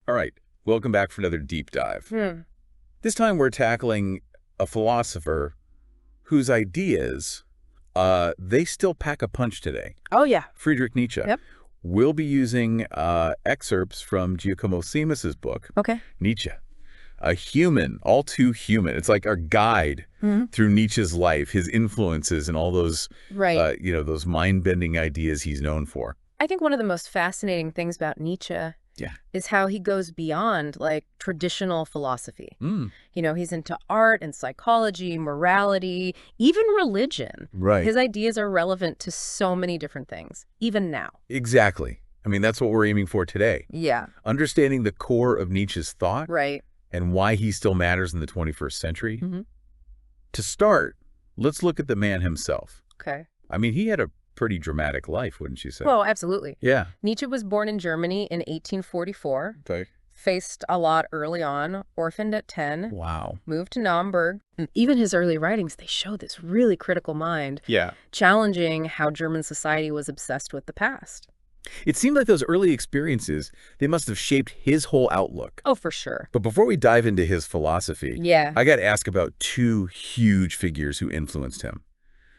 All right, welcome back for another deep dive. Hmm. This time we're tackling a philosopher whose ideas, they still pack a punch today. Oh, yeah. Friedrich Nietzsche. Yep. We'll be using excerpts from Giacomo Seamus's book, Okay. Nietzsche. A human, all too human. It's like our guide through Nietzsche's life, his influences, and all those, Right. those mind-bending ideas he's known for. I think one of the most fascinating things about Nietzsche is how he goes beyond, like, traditional philosophy. Mm. You know, he's into art and psychology, morality, even religion. Right. His ideas are relevant to so many different things, even now. Exactly. I mean, that's what we're aiming for today. Yeah. Understanding the core of Nietzsche's thought Right. and why he still matters in the 21st century. Mm-hmm. To start, let's look at the man himself. Okay. I mean, he had a pretty dramatic life, wouldn't you say? Well, absolutely. Yeah. Nietzsche was born in Germany in 1844, Okay. faced a lot early on, orphaned at 10. Wow. Moved to Naumburg. Even his early writings, they show this really critical mind, Yeah. challenging how German society was obsessed with the past. It seemed like those early experiences, they must have shaped his whole outlook. Oh, for sure. But before we dive into his philosophy, Yeah. I got to ask about two huge figures who influenced him,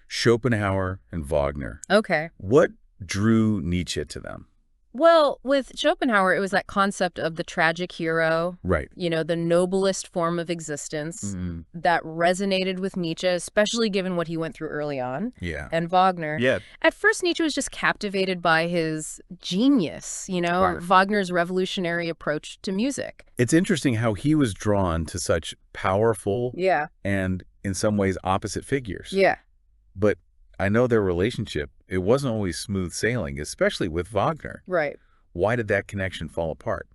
Schopenhauer and Wagner. Okay. What drew Nietzsche to them? Well, with Schopenhauer, it was that concept of the tragic hero, Right. you know, the noblest form of existence that resonated with Nietzsche, especially given what he went through early on. Yeah. And Wagner. Yeah. At first, Nietzsche was just captivated by his genius, you know, Right. Wagner's revolutionary approach to music. It's interesting how he was drawn to such powerful Yeah. and, in some ways, opposite figures. Yeah. But I know their relationship, it wasn't always smooth sailing, especially with Wagner. Right. Why did that connection fall apart?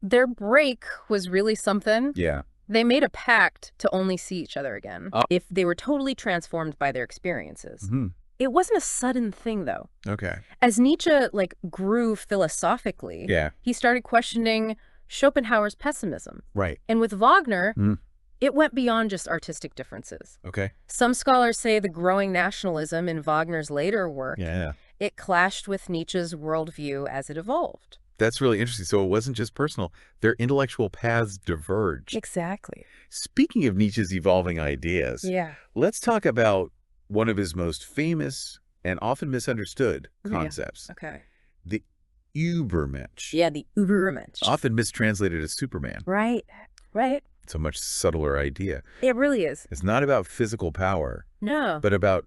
Their break was really something. Yeah. They made a pact to only see each other again Oh. if they were totally transformed by their experiences. Mm-hmm. It wasn't a sudden thing, though. Okay. As Nietzsche, grew philosophically, Yeah. he started questioning Schopenhauer's pessimism. Right. And with Wagner, Mm. it went beyond just artistic differences. Okay. Some scholars say the growing nationalism in Wagner's later work, Yeah. it clashed with Nietzsche's worldview as it evolved. That's really interesting. So it wasn't just personal. Their intellectual paths diverged. Exactly. Speaking of Nietzsche's evolving ideas, Yeah. let's talk about one of his most famous and often misunderstood concepts, Okay. the Übermensch, Yeah, the Übermensch. often mistranslated as Superman. Right. Right. It's a much subtler idea. It really is. It's not about physical power, No. but about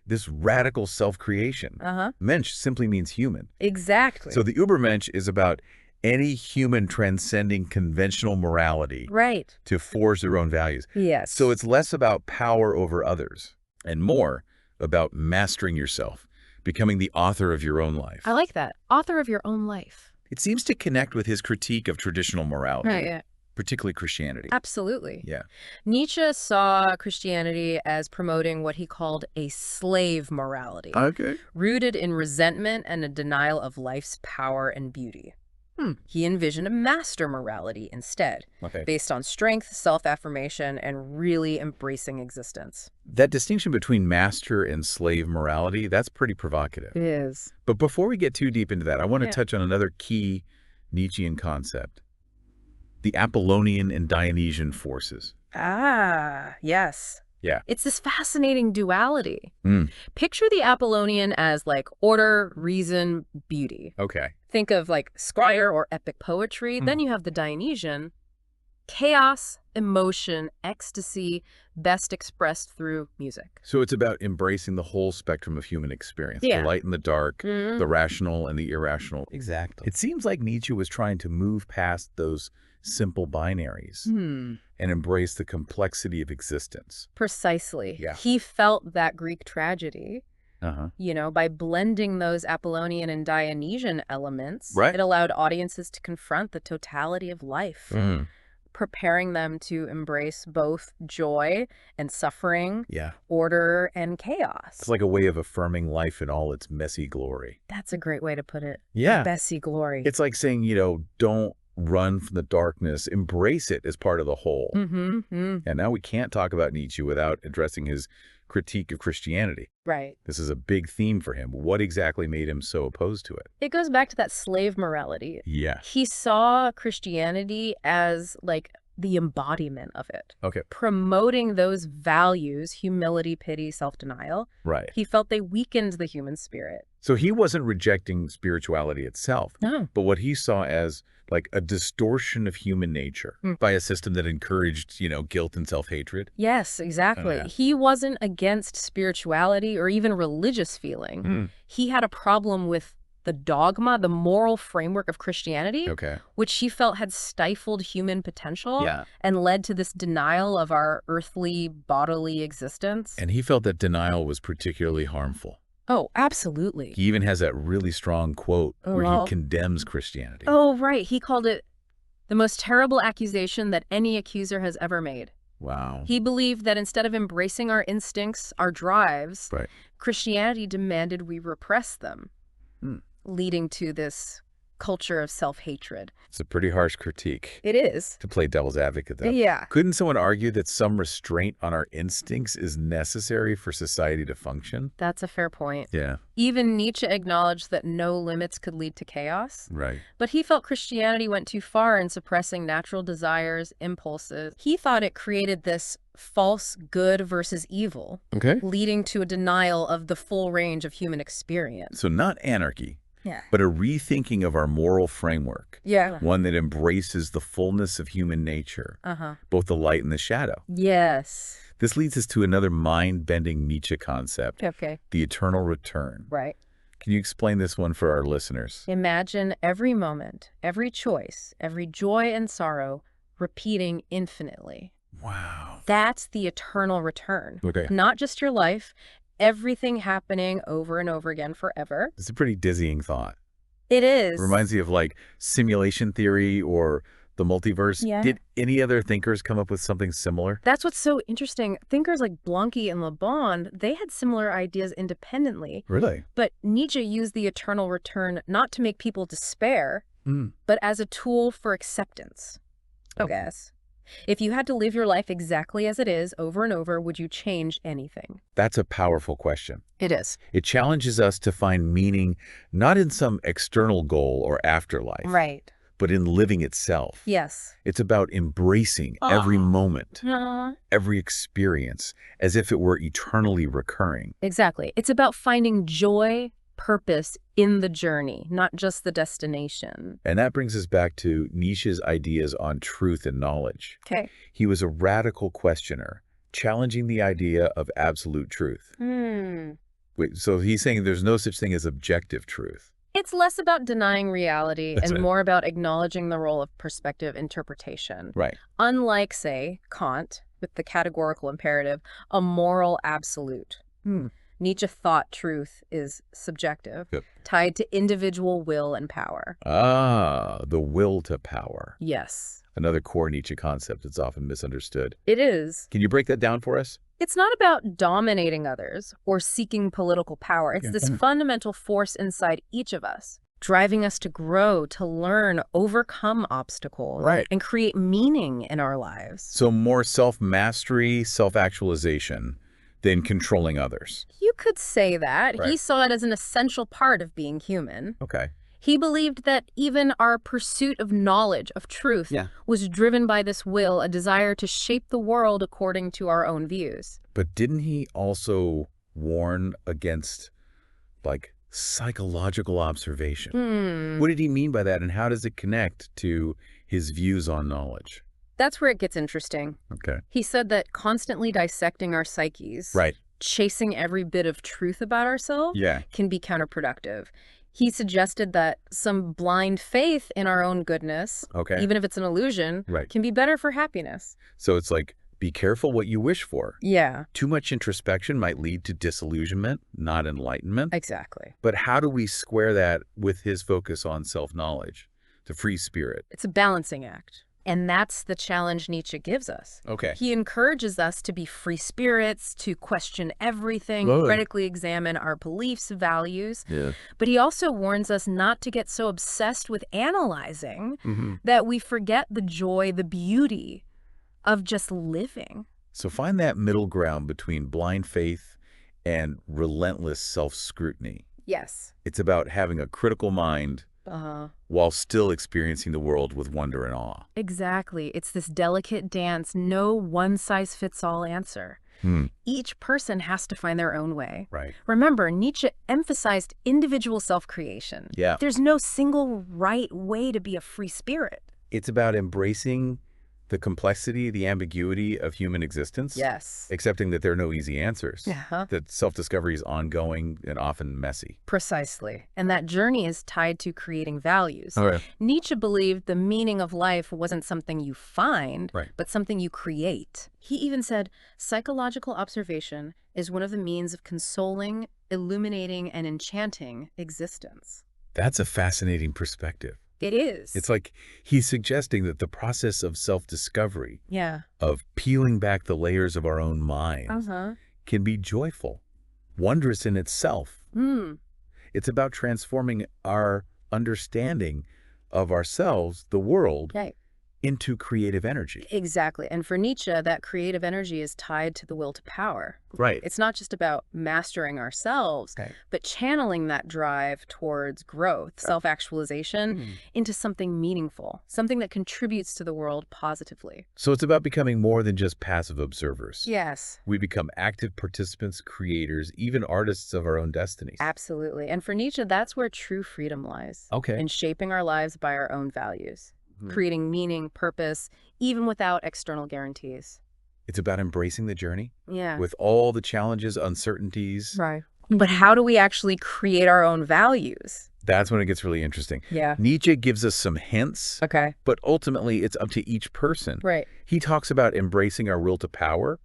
this radical self-creation. Uh-huh. Mensch simply means human. Exactly. So the Übermensch is about any human transcending conventional morality Right. to forge their own values. Yes. So it's less about power over others and more about mastering yourself, becoming the author of your own life. I like that. Author of your own life. It seems to connect with his critique of traditional morality, Right, yeah. particularly Christianity. Absolutely. Yeah. Nietzsche saw Christianity as promoting what he called a slave morality, Okay. rooted in resentment and a denial of life's power and beauty. He envisioned a master morality instead, Okay. based on strength, self-affirmation, and really embracing existence. That distinction between master and slave morality, that's pretty provocative. It is. But before we get too deep into that, I want to Yeah. touch on another key Nietzschean concept, the Apollonian and Dionysian forces. Ah, yes. Yeah. It's this fascinating duality. Mm. Picture the Apollonian as order, reason, beauty. Okay. Think of Squire or epic poetry. Then you have the Dionysian, chaos, emotion, ecstasy, best expressed through music. So it's about embracing the whole spectrum of human experience, Yeah. the light and the dark, Mhm. the rational and the irrational. Exactly. It seems like Nietzsche was trying to move past those simple binaries and embrace the complexity of existence. Precisely. Yeah. He felt that Greek tragedy, Uh-huh. by blending those Apollonian and Dionysian elements. Right. It allowed audiences to confront the totality of life, preparing them to embrace both joy and suffering, Yeah. order and chaos. It's like a way of affirming life in all its messy glory. That's a great way to put it. Yeah. Bessie glory. It's like saying, don't run from the darkness, embrace it as part of the whole. Mm-hmm. And now we can't talk about Nietzsche without addressing his critique of Christianity. Right. This is a big theme for him. What exactly made him so opposed to it? It goes back to that slave morality. Yeah. He saw Christianity as like the embodiment of it. Okay. Promoting those values, humility, pity, self-denial. Right. He felt they weakened the human spirit. So he wasn't rejecting spirituality itself, No. but what he saw as like a distortion of human nature by a system that encouraged, guilt and self-hatred. Yes, exactly. Yeah. He wasn't against spirituality or even religious feeling. He had a problem with the dogma, the moral framework of Christianity, Okay. which he felt had stifled human potential Yeah. and led to this denial of our earthly, bodily existence. And he felt that denial was particularly harmful. Oh, absolutely. He even has that really strong quote where well- he condemns Christianity. Oh, right. He called it the most terrible accusation that any accuser has ever made. Wow. He believed that instead of embracing our instincts, our drives, Right. Christianity demanded we repress them, leading to this culture of self-hatred. It's a pretty harsh critique. It is. To play devil's advocate, though. Yeah. Couldn't someone argue that some restraint on our instincts is necessary for society to function? That's a fair point. Yeah. Even Nietzsche acknowledged that no limits could lead to chaos. Right. But he felt Christianity went too far in suppressing natural desires, impulses. He thought it created this false good versus evil, Okay. leading to a denial of the full range of human experience. So not anarchy, Yeah. but a rethinking of our moral framework. Yeah. One that embraces the fullness of human nature, both the light and the shadow. Yes. This leads us to another mind-bending Nietzsche concept, Okay. the eternal return. Right. Can you explain this one for our listeners? Imagine every moment, every choice, every joy and sorrow repeating infinitely. Wow. That's the eternal return. Okay. Not just your life, everything happening over and over again forever. It's a pretty dizzying thought. It is. Reminds me of like simulation theory or the multiverse. Yeah. Did any other thinkers come up with something similar? That's what's so interesting. Thinkers like Blanqui and Le Bon, they had similar ideas independently. Really? But Nietzsche used the eternal return not to make people despair, but as a tool for acceptance, I guess. If you had to live your life exactly as it is over and over, would you change anything? That's a powerful question. It is. It challenges us to find meaning not in some external goal or afterlife, Right. but in living itself. Yes. It's about embracing every moment, Uh, every experience, as if it were eternally recurring. exactly. It's about finding joy, purpose in the journey, not just the destination. And that brings us back to Nietzsche's ideas on truth and knowledge. Okay. He was a radical questioner, challenging the idea of absolute truth. Wait, so he's saying there's no such thing as objective truth. It's less about denying reality That's and right. more about acknowledging the role of perspective interpretation. Right. Unlike, say, Kant, with the categorical imperative, a moral absolute. Nietzsche thought truth is subjective, Yep. tied to individual will and power. Ah, the will to power. Yes, Another core Nietzsche concept that's often misunderstood. it is. Can you break that down for us? It's not about dominating others or seeking political power. It's this fundamental force inside each of us, driving us to grow, to learn, overcome obstacles, Right. and create meaning in our lives. So more self-mastery, self-actualization than controlling others. You could say that. He Right. saw it as an essential part of being human. Okay. He believed that even our pursuit of knowledge, of truth, was driven by this will, a desire to shape the world according to our own views. But didn't he also warn against, like, psychological observation? What did he mean by that, and how does it connect to his views on knowledge? That's where it gets interesting. Okay. He said that constantly dissecting our psyches, Right. chasing every bit of truth about ourselves, Yeah. can be counterproductive. He suggested that some blind faith in our own goodness, Okay. even if it's an illusion, Right. can be better for happiness. So it's like, be careful what you wish for. Yeah, Too much introspection might lead to disillusionment, not enlightenment. exactly. But how do we square that with his focus on self-knowledge, the free spirit? It's a balancing act. And that's the challenge Nietzsche gives us. Okay. He encourages us to be free spirits, to question everything, critically examine our beliefs, values. Yeah. But he also warns us not to get so obsessed with analyzing that we forget the joy, the beauty of just living. So find that middle ground between blind faith and relentless self-scrutiny. Yes. It's about having a critical mind while still experiencing the world with wonder and awe. Exactly. It's this delicate dance, no one-size-fits-all answer. Each person has to find their own way. Right. Remember, Nietzsche emphasized individual self-creation. Yeah. There's no single right way to be a free spirit. It's about embracing the complexity, the ambiguity of human existence. Yes. Accepting that there are no easy answers. Uh-huh. That self-discovery is ongoing and often messy. Precisely. And that journey is tied to creating values. Okay. Nietzsche believed the meaning of life wasn't something you find, Right. but something you create. He even said, psychological observation is one of the means of consoling, illuminating, and enchanting existence. That's a fascinating perspective. It is. It's like he's suggesting that the process of self-discovery, Yeah. of peeling back the layers of our own minds, can be joyful, wondrous in itself. It's about transforming our understanding of ourselves, the world, Right. into creative energy. Exactly. And for Nietzsche, that creative energy is tied to the will to power. Right. It's not just about mastering ourselves, but channeling that drive towards growth, self-actualization, into something meaningful, something that contributes to the world positively. So it's about becoming more than just passive observers. Yes. We become active participants, creators, even artists of our own destinies. Absolutely. And for Nietzsche, that's where true freedom lies. Okay. In shaping our lives by our own values, creating meaning, purpose, even without external guarantees. It's about embracing the journey Yeah. with all the challenges, uncertainties. Right. But how do we actually create our own values? That's when it gets really interesting. Yeah. Nietzsche gives us some hints, Okay. but ultimately it's up to each person. Right. He talks about embracing our will to power,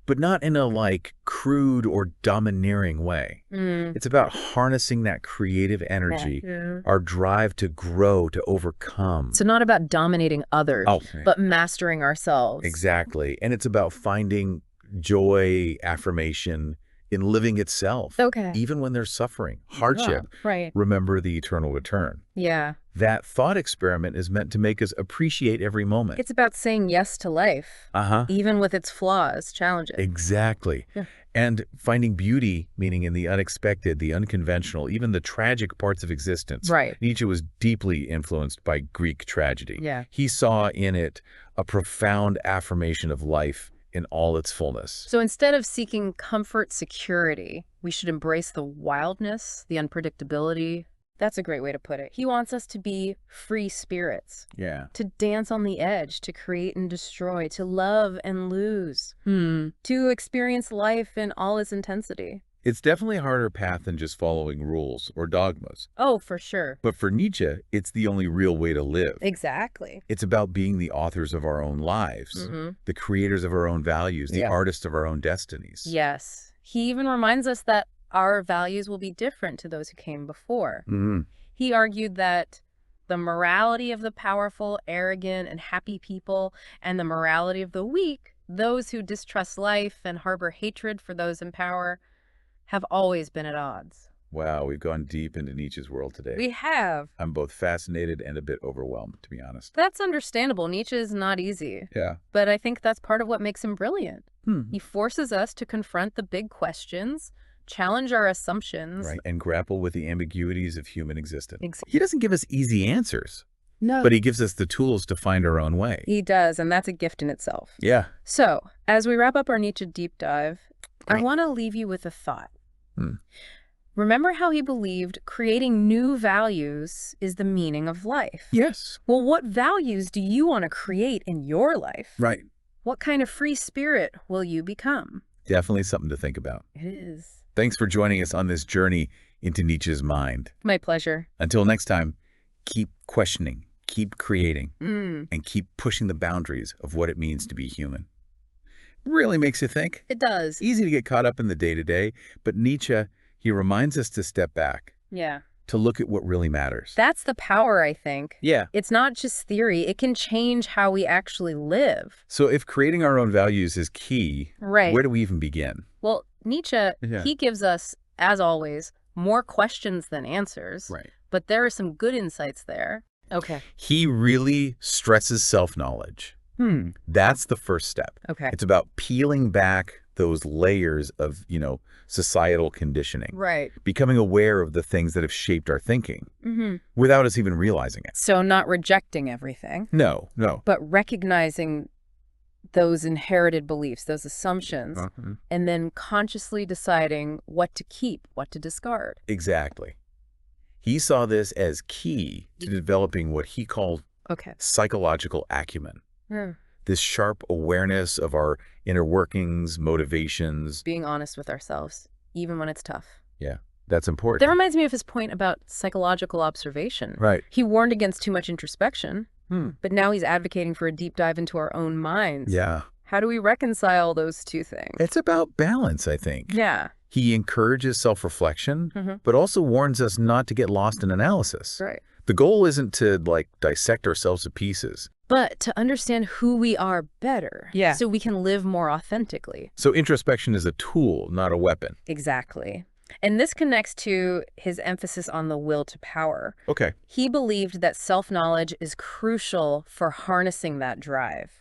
but not in a like crude or domineering way. It's about harnessing that creative energy, our drive to grow, to overcome. So not about dominating others, but mastering ourselves. Exactly. And it's about finding joy, affirmation in living itself. Okay. Even when there's suffering, hardship. Right. Remember the eternal return. Yeah. That thought experiment is meant to make us appreciate every moment. It's about saying yes to life, even with its flaws, challenges. Exactly. Yeah. And finding beauty, meaning in the unexpected, the unconventional, even the tragic parts of existence. Right. Nietzsche was deeply influenced by Greek tragedy. Yeah. He saw in it a profound affirmation of life in all its fullness. So instead of seeking comfort, security, we should embrace the wildness, the unpredictability. That's a great way to put it. He wants us to be free spirits, Yeah. to dance on the edge, to create and destroy, to love and lose, to experience life in all its intensity. It's definitely a harder path than just following rules or dogmas. Oh, for sure. But for Nietzsche, it's the only real way to live. Exactly. It's about being the authors of our own lives, the creators of our own values, the artists of our own destinies. Yes. He even reminds us that our values will be different to those who came before. He argued that the morality of the powerful, arrogant, and happy people, and the morality of the weak, those who distrust life and harbor hatred for those in power, have always been at odds. Wow, we've gone deep into Nietzsche's world today. We have. I'm both fascinated and a bit overwhelmed, to be honest. That's understandable. Nietzsche is not easy. Yeah. But I think that's part of what makes him brilliant. He forces us to confront the big questions, challenge our assumptions. Right, and grapple with the ambiguities of human existence. Exactly. He doesn't give us easy answers, No. but he gives us the tools to find our own way. He does, and that's a gift in itself. Yeah. So, as we wrap up our Nietzsche deep dive, I want to leave you with a thought. Remember how he believed creating new values is the meaning of life? Yes. Well, what values do you want to create in your life? Right. What kind of free spirit will you become? Definitely something to think about. It is. Thanks for joining us on this journey into Nietzsche's mind. My pleasure. Until next time, keep questioning, keep creating, and keep pushing the boundaries of what it means to be human. Really makes you think. It does. Easy to get caught up in the day-to-day, but Nietzsche, he reminds us to step back, Yeah. to look at what really matters. That's the power, I think. Yeah. It's not just theory. It can change how we actually live. So if creating our own values is key, Right. where do we even begin? Well, Nietzsche, Yeah. he gives us, as always, more questions than answers. Right. But there are some good insights there. Okay. He really stresses self-knowledge. That's the first step. Okay. It's about peeling back those layers of, societal conditioning. Right. Becoming aware of the things that have shaped our thinking without us even realizing it. So not rejecting everything, No. but recognizing those inherited beliefs, those assumptions, and then consciously deciding what to keep, what to discard. Exactly. He saw this as key to developing what he called Okay. psychological acumen. Hmm. This sharp awareness of our inner workings, motivations. Being honest with ourselves, even when it's tough. Yeah, that's important. That reminds me of his point about psychological observation. Right. He warned against too much introspection, but now he's advocating for a deep dive into our own minds. Yeah. How do we reconcile those two things? It's about balance, I think. Yeah. He encourages self-reflection, but also warns us not to get lost in analysis. Right. The goal isn't to, dissect ourselves to pieces. But to understand who we are better. Yeah. So we can live more authentically. So introspection is a tool, not a weapon. Exactly. And this connects to his emphasis on the will to power. Okay. He believed that self-knowledge is crucial for harnessing that drive,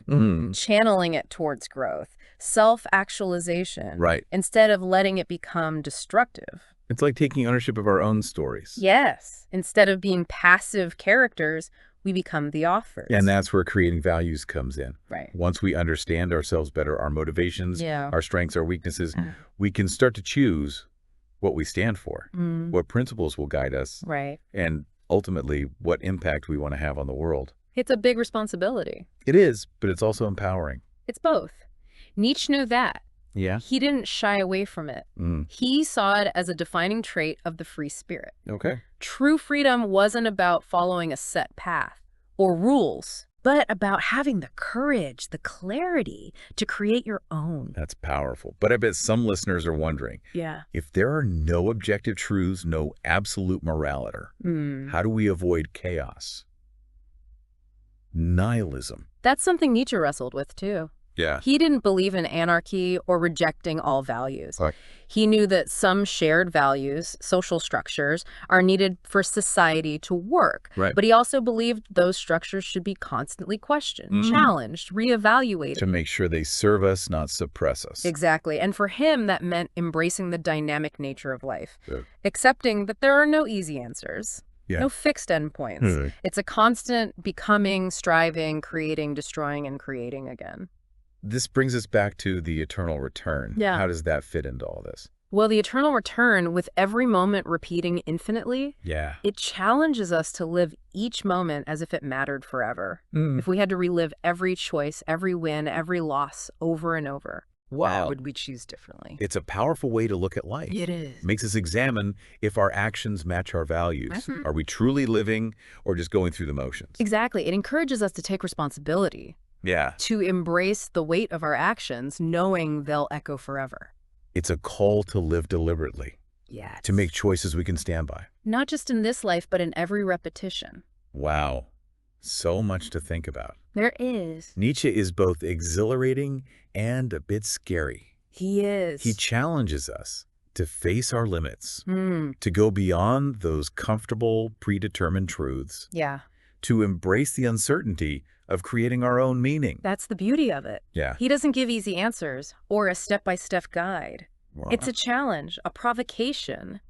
channeling it towards growth, self-actualization, Right. instead of letting it become destructive. It's like taking ownership of our own stories. Yes. Instead of being passive characters, we become the authors. And that's where creating values comes in. Right. Once we understand ourselves better, our motivations, Yeah. our strengths, our weaknesses, we can start to choose what we stand for, what principles will guide us, Right. and ultimately what impact we want to have on the world. It's a big responsibility. It is, but it's also empowering. It's both. Nietzsche knew that. Yeah. He didn't shy away from it. He saw it as a defining trait of the free spirit. Okay. True freedom wasn't about following a set path or rules, but about having the courage, the clarity to create your own. That's powerful. But I bet some listeners are wondering, Yeah. if there are no objective truths, no absolute morality, how do we avoid chaos? Nihilism. That's something Nietzsche wrestled with, too. Yeah. He didn't believe in anarchy or rejecting all values. Right. He knew that some shared values, social structures, are needed for society to work. Right. But he also believed those structures should be constantly questioned, challenged, reevaluated. To make sure they serve us, not suppress us. Exactly. And for him, that meant embracing the dynamic nature of life, Yeah. accepting that there are no easy answers. Yeah. No fixed endpoints. It's a constant becoming, striving, creating, destroying, and creating again. This brings us back to the eternal return. Yeah. How does that fit into all this? Well, the eternal return, with every moment repeating infinitely, Yeah. it challenges us to live each moment as if it mattered forever. If we had to relive every choice, every win, every loss over and over, Wow. what would we choose differently? It's a powerful way to look at life. It is. Makes us examine if our actions match our values. Are we truly living or just going through the motions? Exactly. It encourages us to take responsibility, Yeah. to embrace the weight of our actions, knowing they'll echo forever. It's a call to live deliberately, Yes. to make choices we can stand by. Not just in this life, but in every repetition. Wow. So much to think about. There is. Nietzsche is both exhilarating and a bit scary. He is. He challenges us to face our limits, to go beyond those comfortable, predetermined truths, Yeah. to embrace the uncertainty of creating our own meaning. That's the beauty of it. Yeah. He doesn't give easy answers or a step-by-step guide. Wow. It's a challenge, a provocation,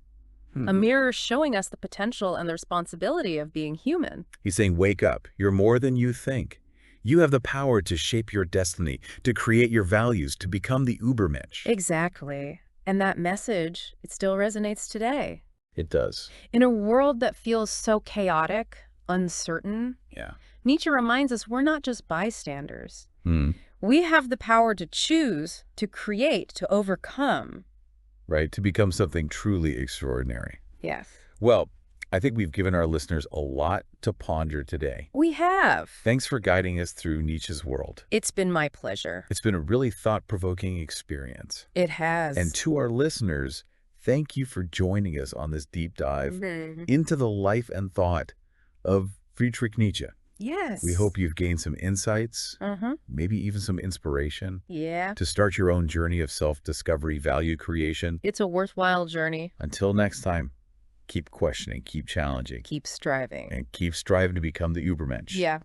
a mirror showing us the potential and the responsibility of being human. He's saying, wake up. You're more than you think. You have the power to shape your destiny, to create your values, to become the Ubermensch. Exactly. And that message, it still resonates today. It does. In a world that feels so chaotic, uncertain, Yeah. Nietzsche reminds us we're not just bystanders. Hmm. We have the power to choose, to create, to overcome. Right, to become something truly extraordinary. Yes. Well, I think we've given our listeners a lot to ponder today. We have. Thanks for guiding us through Nietzsche's world. It's been my pleasure. It's been a really thought-provoking experience. It has. And to our listeners, thank you for joining us on this deep dive into the life and thought of Friedrich Nietzsche. Yes. We hope you've gained some insights, maybe even some inspiration to start your own journey of self-discovery, value creation. It's a worthwhile journey. Until next time, keep questioning, keep challenging, Keep striving. and keep striving to become the Übermensch. Yeah.